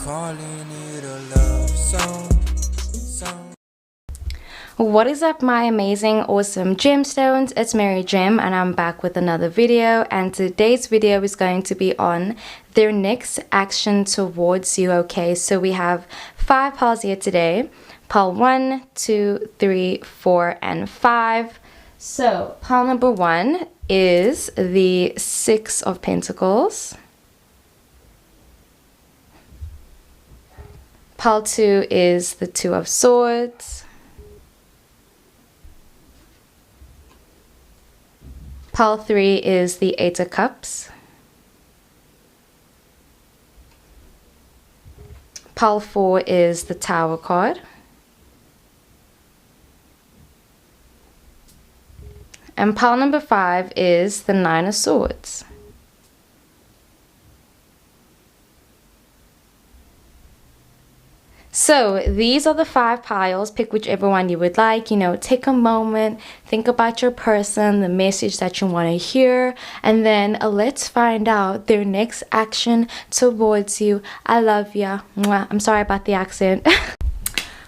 calling it a love song. What is up, my amazing awesome gemstones? It's Mary Gem and I'm back with another video, and today's video is going to be on their next action towards you. Okay, so we have 5 piles here today. Pile 1, 2, 3, 4 and 5. So pile number 1 is the 6 of Pentacles. Pile 2 is the 2 of Swords. Pile 3 is the 8 of Cups. Pile 4 is the Tower card. And pile number 5 is the 9 of Swords. So these are the 5 piles. Pick whichever one you would like. You know, take a moment, think about your person, the message that you want to hear, and then let's find out their next action towards you. I love ya. Mwah. I'm sorry about the accent.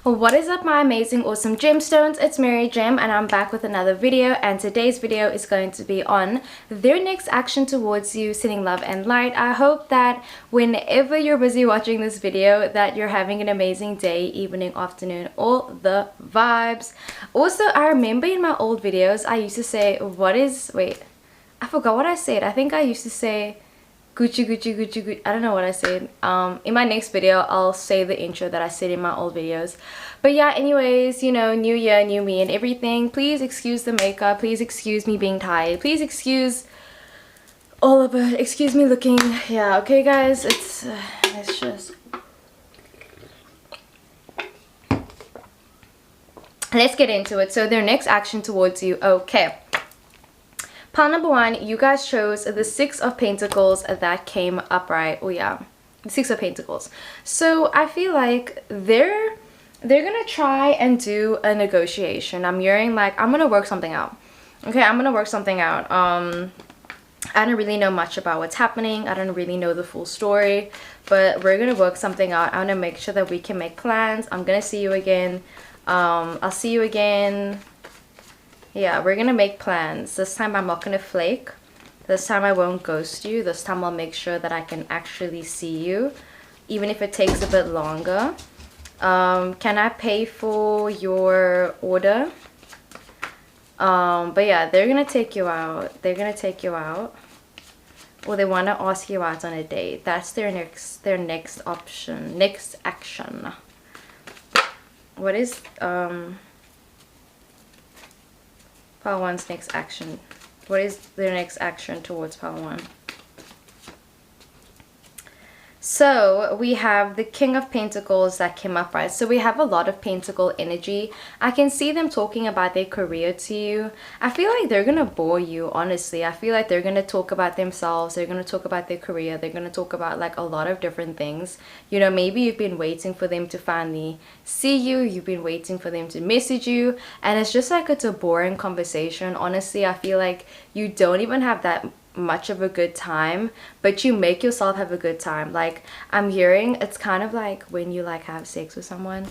What is up, my amazing awesome gemstones? It's Mary Gem and I'm back with another video, and today's video is going to be on their next action towards you, sending love and light. I hope that whenever you're busy watching this video that you're having an amazing day, evening, afternoon, all the vibes. Also, I remember in my old videos I used to say, I forgot what I said. I think I used to say Gucci, Gucci, Gucci, Gucci. I don't know what I said. In my next video, I'll say the intro that I said in my old videos. But yeah, anyways, you know, new year, new me and everything. Please excuse the makeup. Please excuse me being tired. Please excuse all of it. Excuse me looking. Yeah, okay, guys. It's just... Let's get into it. So their next action towards you. Okay. Pile number 1, you guys chose the 6 of Pentacles that came upright. Oh yeah, the 6 of Pentacles. So I feel like they're gonna try and do a negotiation. I'm hearing like, I'm gonna work something out. Okay, I'm gonna work something out. I don't really know much about what's happening. I don't really know the full story, but we're gonna work something out. I want to make sure that we can make plans. I'm gonna see you again. I'll see you again. Yeah, we're gonna make plans. This time I'm not gonna flake. This time I won't ghost you. This time I'll make sure that I can actually see you, even if it takes a bit longer. Can I pay for your order? But yeah, they're gonna take you out. They're gonna take you out. Or they wanna ask you out on a date. That's their next option, next action. What is Pile 1's next action? What is their next action towards Pile 1? So we have the King of Pentacles that came up, right? So we have a lot of pentacle energy. I can see them talking about their career to you. I feel like they're gonna bore you, honestly. I feel like they're gonna talk about themselves. They're gonna talk about their career. They're gonna talk about like a lot of different things. You know, maybe you've been waiting for them to finally see you. You've been waiting for them to message you, and it's just like it's a boring conversation. Honestly, I feel like you don't even have that much of a good time, but you make yourself have a good time. Like, I'm hearing it's kind of like when you like have sex with someone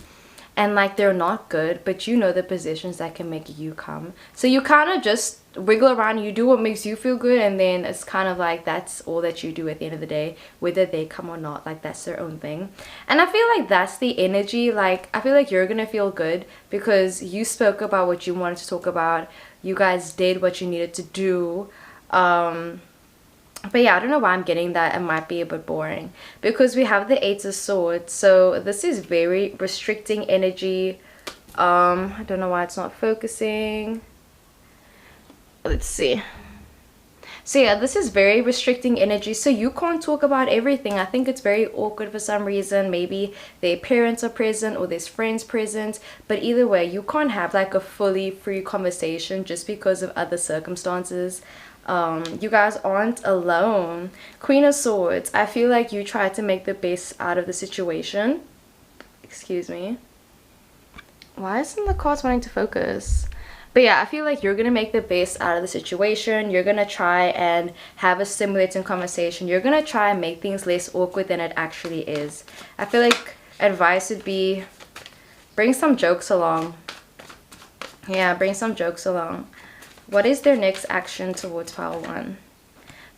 and like they're not good, but you know the positions that can make you come, so you kind of just wiggle around, you do what makes you feel good, and then it's kind of like that's all that you do at the end of the day, whether they come or not. Like, that's their own thing. And I feel like that's the energy. Like, I feel like you're gonna feel good because you spoke about what you wanted to talk about. You guys did what you needed to do. But yeah, I don't know why I'm getting that. It might be a bit boring because we have the 8 of Swords. So this is very restricting energy. I don't know why it's not focusing. Let's see. So yeah, this is very restricting energy. So you can't talk about everything. I think it's very awkward for some reason. Maybe their parents are present or there's friends present. But either way, you can't have like a fully free conversation just because of other circumstances. You guys aren't alone. Queen of Swords. I feel like you tried to make the best out of the situation. Excuse me. Why isn't the cards wanting to focus? But yeah, I feel like you're gonna make the best out of the situation. You're gonna try and have a stimulating conversation. You're gonna try and make things less awkward than it actually is. I feel like advice would be bring some jokes along. Yeah, bring some jokes along. What is their next action towards pile 1?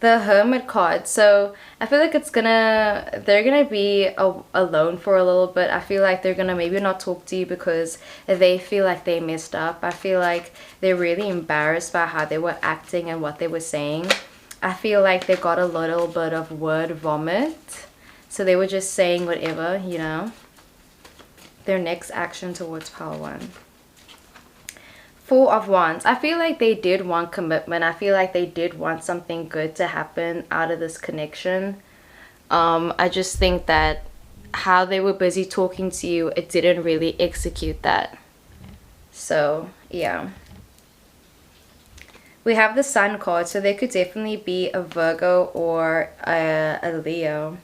The Hermit card. So I feel like they're gonna be alone for a little bit. I feel like they're gonna maybe not talk to you because they feel like they messed up. I feel like they're really embarrassed by how they were acting and what they were saying. I feel like they got a little bit of word vomit. So they were just saying whatever, you know. Their next action towards pile 1. Four of Wands. I feel like they did want commitment. I feel like they did want something good to happen out of this connection. I just think that how they were busy talking to you, it didn't really execute that. So, yeah. We have the Sun card, so there could definitely be a Virgo or a Leo.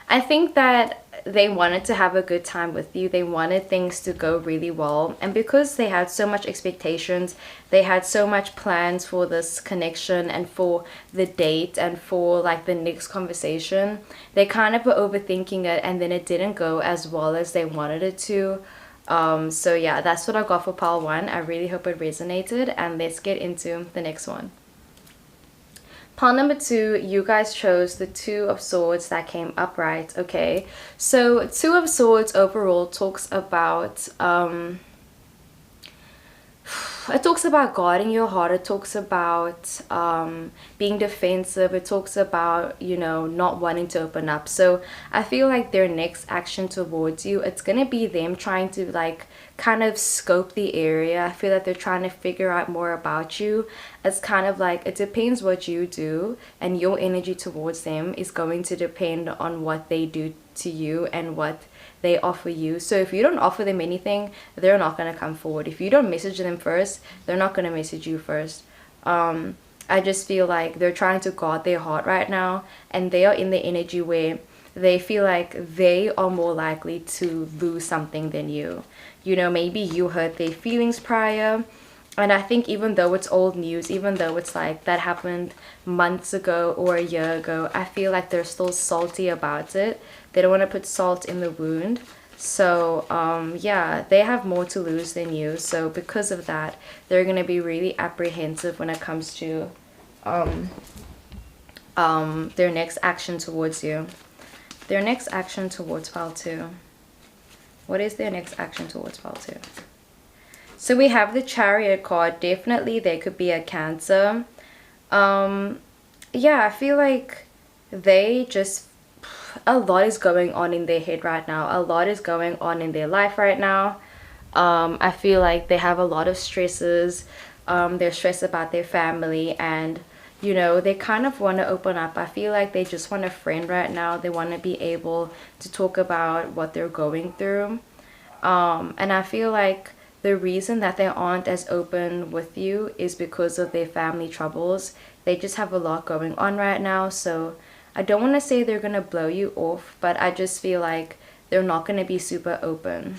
I think that they wanted to have a good time with you. They wanted things to go really well. And because they had so much expectations, they had so much plans for this connection and for the date and for like the next conversation, they kind of were overthinking it, and then it didn't go as well as they wanted it to. So yeah, that's what I got for pile 1. I really hope it resonated, and let's get into the next one. Pile number 2, you guys chose the Two of Swords that came upright. Okay, so Two of Swords overall talks about it talks about guarding your heart. It talks about being defensive. It talks about, you know, not wanting to open up. So I feel like their next action towards you, it's gonna be them trying to like kind of scope the area. I feel like they're trying to figure out more about you. It's kind of like, it depends what you do, and your energy towards them is going to depend on what they do to you and what they offer you. So if you don't offer them anything, they're not going to come forward. If you don't message them first, they're not going to message you first. I just feel like they're trying to guard their heart right now, and they are in the energy where they feel like they are more likely to lose something than you. You know, maybe you hurt their feelings prior, and I think even though it's old news, even though it's like that happened months ago or a year ago, I feel like they're still salty about it. They don't want to put salt in the wound. So yeah, they have more to lose than you. So because of that, they're going to be really apprehensive when it comes to their next action towards you. Their next action towards pile 2. What is their next action towards pile 2? So we have the Chariot card. Definitely there could be a Cancer. Yeah, I feel like they just, a lot is going on in their head right now. A lot is going on in their life right now. I feel like they have a lot of stresses. They're stressed about their family, and you know, they kind of want to open up. I feel like they just want a friend right now. They want to be able to talk about what they're going through. And I feel like the reason that they aren't as open with you is because of their family troubles. They just have a lot going on right now. So I don't want to say they're going to blow you off, but I just feel like they're not going to be super open.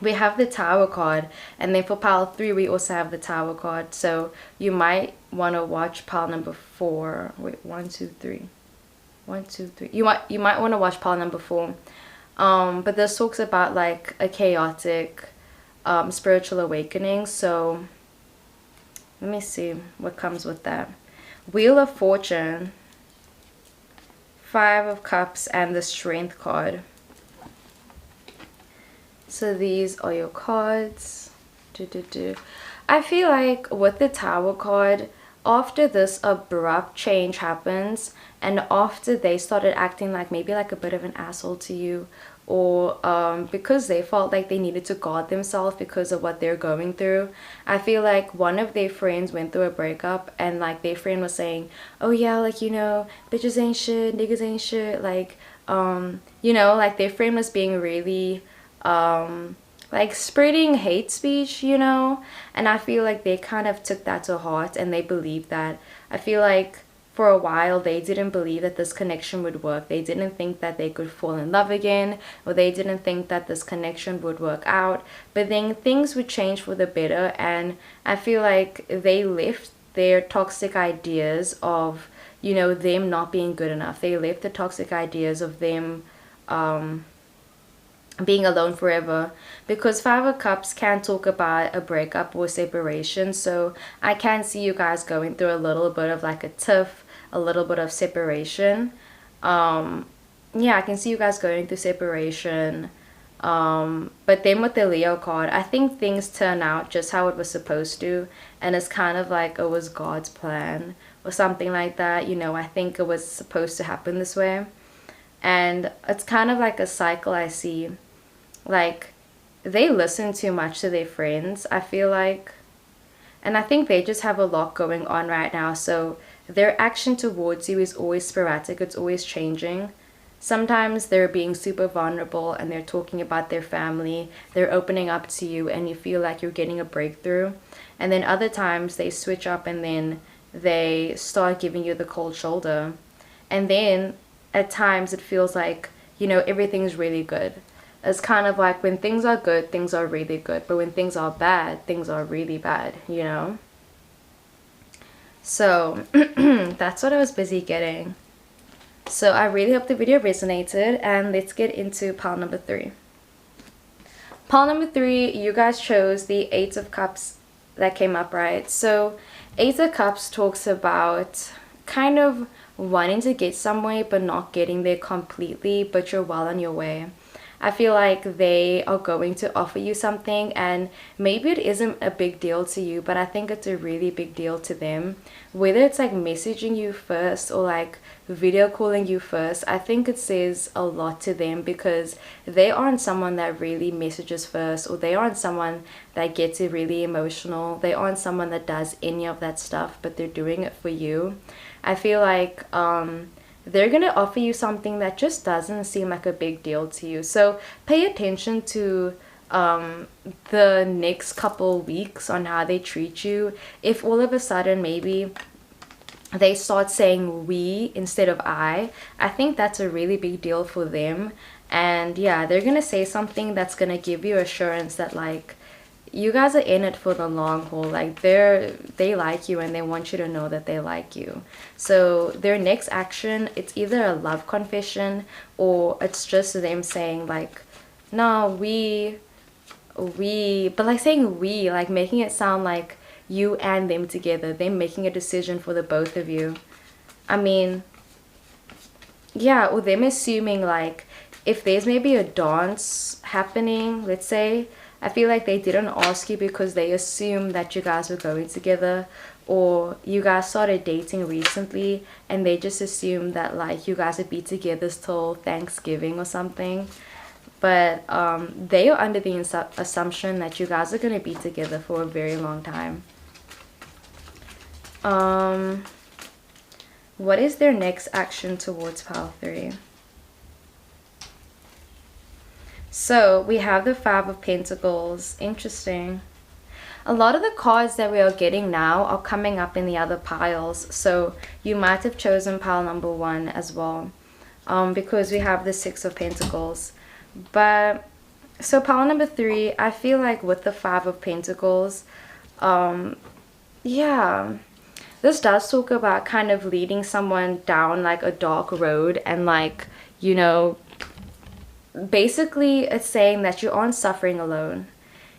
We have the Tower card, and then for pile 3 we also have the Tower card. So you might want to watch pile number 4. Wait, 1 2 3 1 2 3. You might want to watch pile number 4. But this talks about like a chaotic spiritual awakening. So let me see what comes with that. Wheel of Fortune, 5 of Cups, and the Strength card. So these are your cards. I feel like with the Tower card, after this abrupt change happens, and after they started acting like maybe like a bit of an asshole to you, or because they felt like they needed to guard themselves because of what they're going through, I feel like one of their friends went through a breakup, and like their friend was saying, oh yeah, like, you know, bitches ain't shit, niggas ain't shit, like you know, like their friend was being really like spreading hate speech, you know, and I feel like they kind of took that to heart, and they believe that. I feel like for a while they didn't believe that this connection would work. They didn't think that they could fall in love again, or they didn't think that this connection would work out. But then things would change for the better, and I feel like they left their toxic ideas of, you know, them not being good enough. They left the toxic ideas of them being alone forever, because Five of Cups can talk about a breakup or separation. So I can see you guys going through a little bit of like a tiff, a little bit of separation. Yeah, I can see you guys going through separation. But then with the Leo card, I think things turn out just how it was supposed to, and it's kind of like it was God's plan or something like that. You know, I think it was supposed to happen this way, and it's kind of like a cycle I see. Like, they listen too much to their friends, I feel like, and I think they just have a lot going on right now. So their action towards you is always sporadic, it's always changing. Sometimes they're being super vulnerable and they're talking about their family, they're opening up to you, and you feel like you're getting a breakthrough. And then other times they switch up and then they start giving you the cold shoulder. And then at times it feels like, you know, everything's really good. It's kind of like when things are good, things are really good. But when things are bad, things are really bad, you know? So that's what I was busy getting. So I really hope the video resonated, and let's get into pile number 3. Pile number 3, you guys chose the Eight of Cups that came up, right? So Eight of Cups talks about kind of wanting to get somewhere but not getting there completely, but you're well on your way. I feel like they are going to offer you something, and maybe it isn't a big deal to you, but I think it's a really big deal to them. Whether it's like messaging you first or like video calling you first, I think it says a lot to them, because they aren't someone that really messages first, or they aren't someone that gets it really emotional. They aren't someone that does any of that stuff, but they're doing it for you. I feel like they're going to offer you something that just doesn't seem like a big deal to you. So pay attention to the next couple weeks on how they treat you. If all of a sudden maybe they start saying we instead of I think that's a really big deal for them. And yeah, they're going to say something that's going to give you assurance that like you guys are in it for the long haul. Like they like you, and they want you to know that they like you. So their next action, it's either a love confession, or it's just them saying like, no, we, but like saying we, like making it sound like you and them together, them making a decision for the both of you. I mean, yeah, or them assuming like if there's maybe a dance happening, let's say, I feel like they didn't ask you because they assumed that you guys were going together, or you guys started dating recently and they just assumed that like you guys would be together till Thanksgiving or something. But they are under the assumption that you guys are going to be together for a very long time. What is their next action towards pile 3? So we have the Five of Pentacles. Interesting. A lot of the cards that we are getting now are coming up in the other piles. So you might have chosen pile number 1 as well, because we have the Six of Pentacles. But so pile number 3, I feel like with the Five of Pentacles, yeah, this does talk about kind of leading someone down like a dark road, and like, you know, basically it's saying that you aren't suffering alone.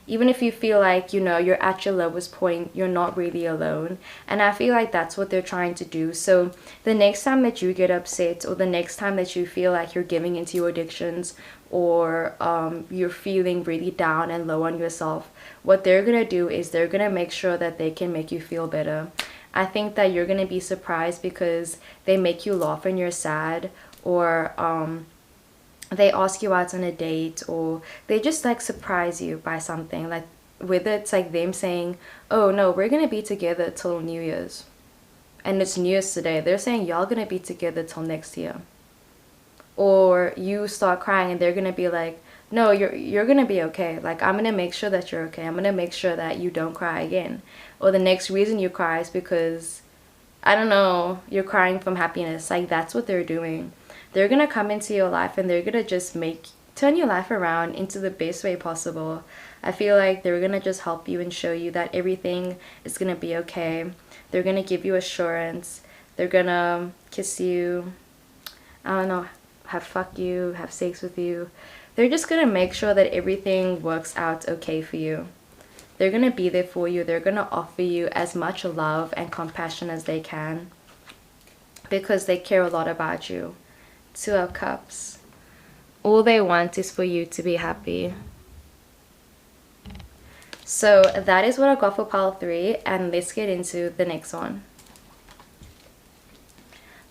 Even if you feel like, you know, you're at your lowest point, you're not really alone. And I feel like that's what they're trying to do. So the next time that you get upset, or the next time that you feel like you're giving into your addictions, or you're feeling really down and low on yourself, what they're gonna do is they're gonna make sure that they can make you feel better. I think that you're gonna be surprised because they make you laugh when you're sad, or they ask you out on a date, or they just like surprise you by something, like whether it's like them saying, oh no, we're gonna be together till New Year's, and it's New Year's today. They're saying y'all gonna be together till next year. Or you start crying and they're gonna be like, no, you're gonna be okay. Like, I'm gonna make sure that you're okay. I'm gonna make sure that you don't cry again. Or the next reason you cry is because I don't know, you're crying from happiness. Like, that's what they're doing. They're gonna come into your life and they're gonna just turn your life around into the best way possible. I feel like they're gonna just help you and show you that everything is gonna be okay. They're gonna give you assurance. They're gonna kiss you, I don't know, fuck you, have sex with you. They're just gonna make sure that everything works out okay for you. They're gonna be there for you. They're gonna offer you as much love and compassion as they can because they care a lot about you. Two of Cups. All they want is for you to be happy. So that is what I got for pile 3, and let's get into the next one.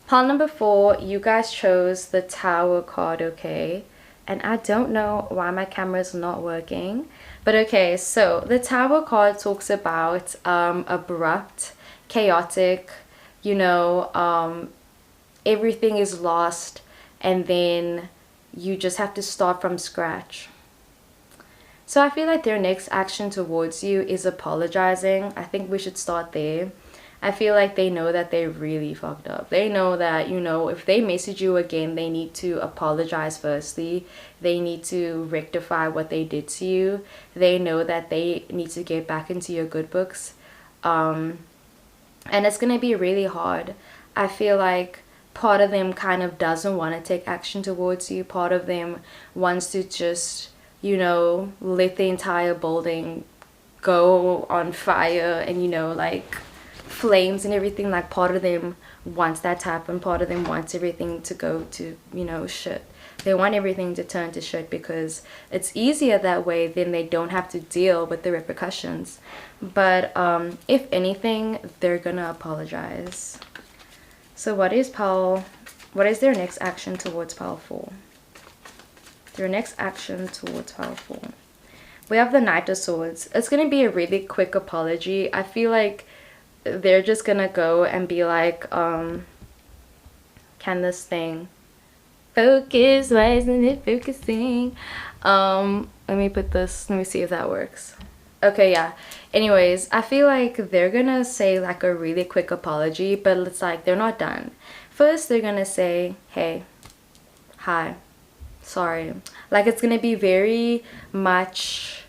Pile number 4, you guys chose the Tower card, okay? And I don't know why my camera is not working. But okay, so the Tower card talks about abrupt, chaotic, you know, everything is lost and then you just have to start from scratch. So I feel like their next action towards you is apologizing. I think we should start there. I feel like they know that they really fucked up. They know that, you know, if they message you again, they need to apologize firstly. They need to rectify what they did to you. They know that they need to get back into your good books. And it's going to be really hard. I feel like part of them kind of doesn't want to take action towards you. Part of them wants to just, you know, let the entire building go on fire and, you know, like flames and everything. Like, part of them wants that to happen. Part of them wants everything to go to, you know, shit. They want everything to turn to shit because it's easier that way. Then they don't have to deal with the repercussions. But if anything, they're gonna apologize. So what is their next action towards pile 4? Their next action towards pile 4. We have the Knight of Swords. It's gonna be a really quick apology. I feel like they're just gonna go and be like, can this thing focus? Why isn't it focusing? Let me see if that works. Okay, yeah. Anyways, I feel like they're gonna say like a really quick apology, but it's like they're not done. First, they're gonna say, hey, hi, sorry. Like, it's gonna be very much,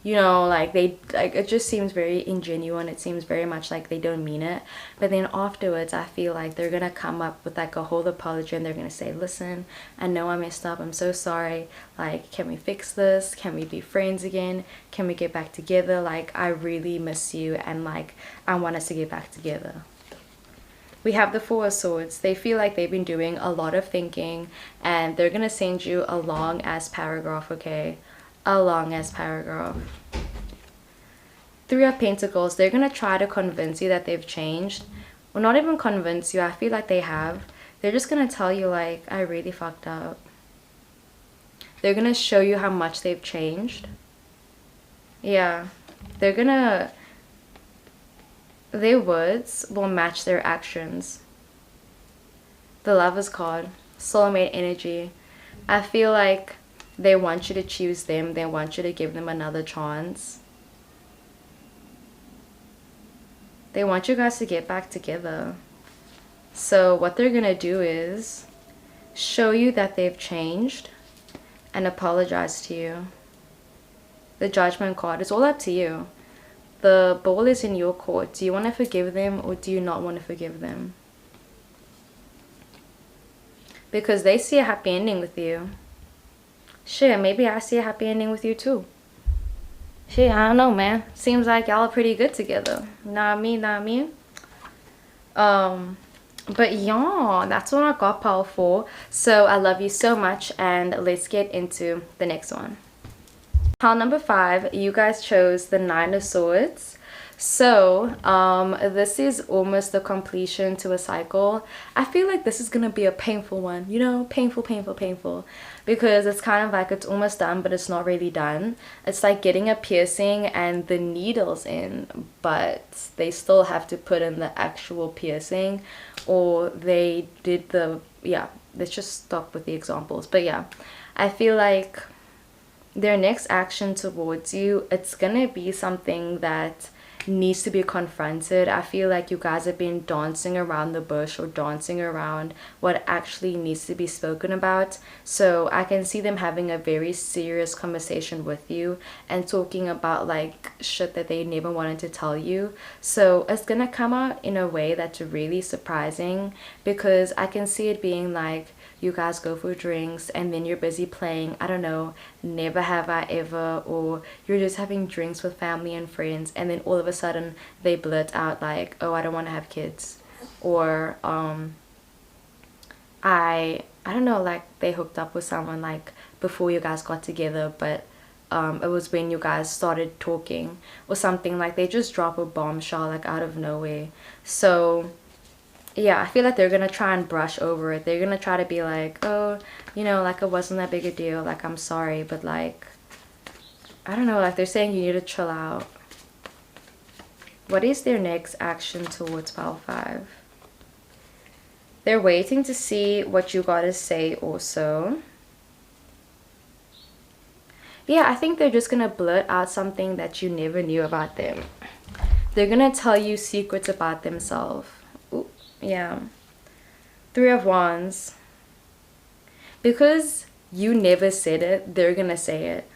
you know, like it just seems very ingenuine. It seems very much like they don't mean it. But then afterwards, I feel like they're gonna come up with like a whole apology and they're gonna say, listen, I know I messed up, I'm so sorry. Like, can we fix this? Can we be friends again? Can we get back together? Like, I really miss you and like I want us to get back together. We have the Four of Swords. They feel like they've been doing a lot of thinking and they're gonna send you a long ass paragraph, okay? A long ass paragraph. Three of Pentacles. They're gonna try to convince you that they've changed. Well, not even convince you. I feel like they have. They're just gonna tell you like, I really fucked up. They're gonna show you how much they've changed. Yeah. Their words will match their actions. The Lover's card. Soulmate energy. I feel like they want you to choose them. They want you to give them another chance. They want you guys to get back together. So what they're gonna do is show you that they've changed and apologize to you. The Judgment card. It's all up to you. The ball is in your court. Do you want to forgive them or do you not want to forgive them? Because they see a happy ending with you. Shit, maybe I see a happy ending with you too. Shit, I don't know, man. Seems like y'all are pretty good together. Not me. But yeah, that's what I got, pile 4. So I love you so much and let's get into the next one. Pile number 5, you guys chose the Nine of Swords. So this is almost the completion to a cycle. I feel like this is gonna be a painful one, you know, painful, because it's kind of like it's almost done but it's not really done. It's like getting a piercing and the needle's in, but they still have to put in the actual piercing, or they did the, yeah, let's just stop with the examples. But yeah, I feel like their next action towards you, it's gonna be something that needs to be confronted. I feel like you guys have been dancing around the bush or dancing around what actually needs to be spoken about. So I can see them having a very serious conversation with you and talking about like shit that they never wanted to tell you. So it's gonna come out in a way that's really surprising, because I can see it being like you guys go for drinks and then you're busy playing, I don't know, Never Have I Ever, or you're just having drinks with family and friends, and then all of a sudden they blurt out like, oh, I don't want to have kids, or I don't know, like they hooked up with someone like before you guys got together, but it was when you guys started talking or something. Like they just drop a bombshell like out of nowhere. So yeah, I feel like they're gonna try and brush over it. They're gonna try to be like, oh, you know, like it wasn't that big a deal, like I'm sorry, but like, I don't know, like they're saying you need to chill out. What is their next action towards pile 5? They're waiting to see what you gotta say also. Yeah, I think they're just gonna blurt out something that you never knew about them. They're gonna tell you secrets about themselves. Ooh, yeah. 3 of Wands. Because you never said it, they're gonna say it.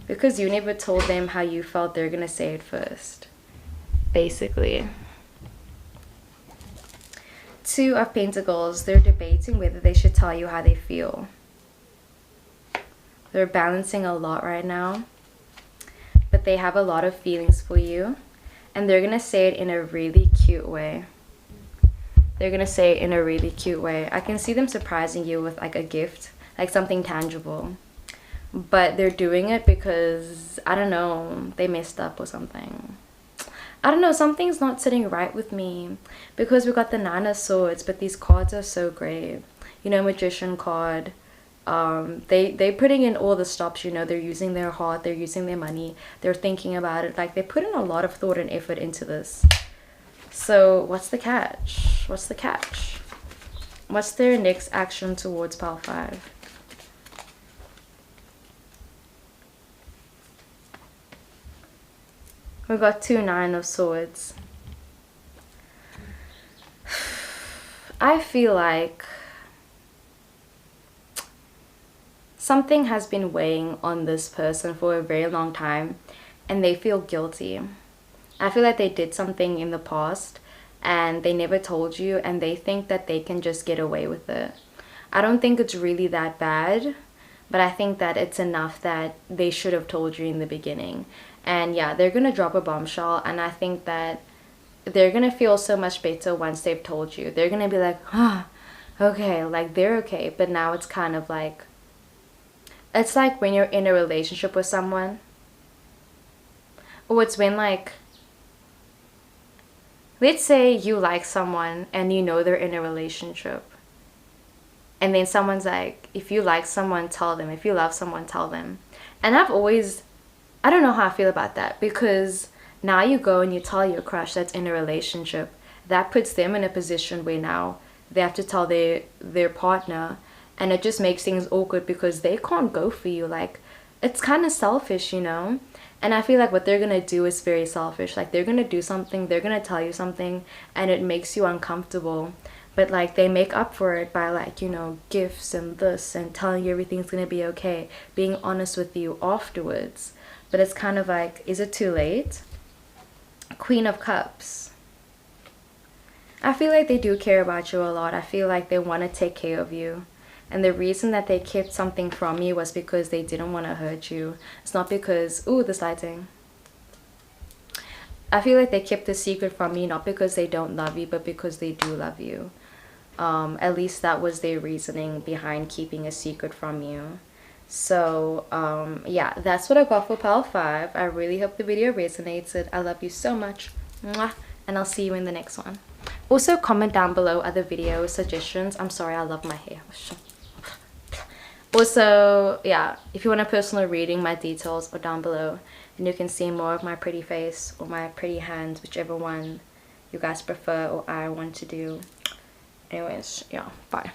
Because you never told them how you felt, they're gonna say it first. Basically. 2 of Pentacles. They're debating whether they should tell you how they feel. They're balancing a lot right now, but they have a lot of feelings for you, and they're gonna say it in a really cute way. They're gonna say it in a really cute way. I can see them surprising you with like a gift, like something tangible, but they're doing it because, I don't know, they messed up or something. I don't know, something's not sitting right with me, because we got the 9 of Swords, but these cards are so great. You know, Magician card. They're putting in all the stops, you know, they're using their heart, they're using their money, they're thinking about it, like they put in a lot of thought and effort into this. So what's the catch? What's the catch? What's their next action towards pile 5? We got 2 9 of Swords. I feel like something has been weighing on this person for a very long time, and they feel guilty. I feel like they did something in the past and they never told you, and they think that they can just get away with it. I don't think it's really that bad, but I think that it's enough that they should have told you in the beginning. And yeah, they're gonna drop a bombshell, and I think that they're gonna feel so much better once they've told you. They're gonna be like, ah, okay, like they're okay. But now it's kind of like, it's like when you're in a relationship with someone, or it's when like, let's say you like someone and you know they're in a relationship, and then someone's like, if you like someone, tell them. If you love someone, tell them. And I don't know how I feel about that, because now you go and you tell your crush that's in a relationship. That puts them in a position where now they have to tell their partner, and it just makes things awkward because they can't go for you. Like, it's kind of selfish, you know? And I feel like what they're gonna do is very selfish. Like, they're gonna do something, they're gonna tell you something, and it makes you uncomfortable. But like, they make up for it by like, you know, gifts and this, and telling you everything's gonna be okay, being honest with you afterwards. But it's kind of like, is it too late? Queen of Cups. I feel like they do care about you a lot. I feel like they want to take care of you. And the reason that they kept something from you was because they didn't want to hurt you. It's not because, ooh, this lighting. I feel like they kept the secret from you, not because they don't love you, but because they do love you. At least that was their reasoning behind keeping a secret from you. So yeah, that's what I got for pile 5. I really hope the video resonated. I love you so much. Mwah. And I'll see you in the next one. Also, comment down below other video suggestions. I'm sorry, I love my hair. Also, yeah, if you want a personal reading, my details are down below, and you can see more of my pretty face or my pretty hands, whichever one you guys prefer or I want to do. Anyways, yeah, bye.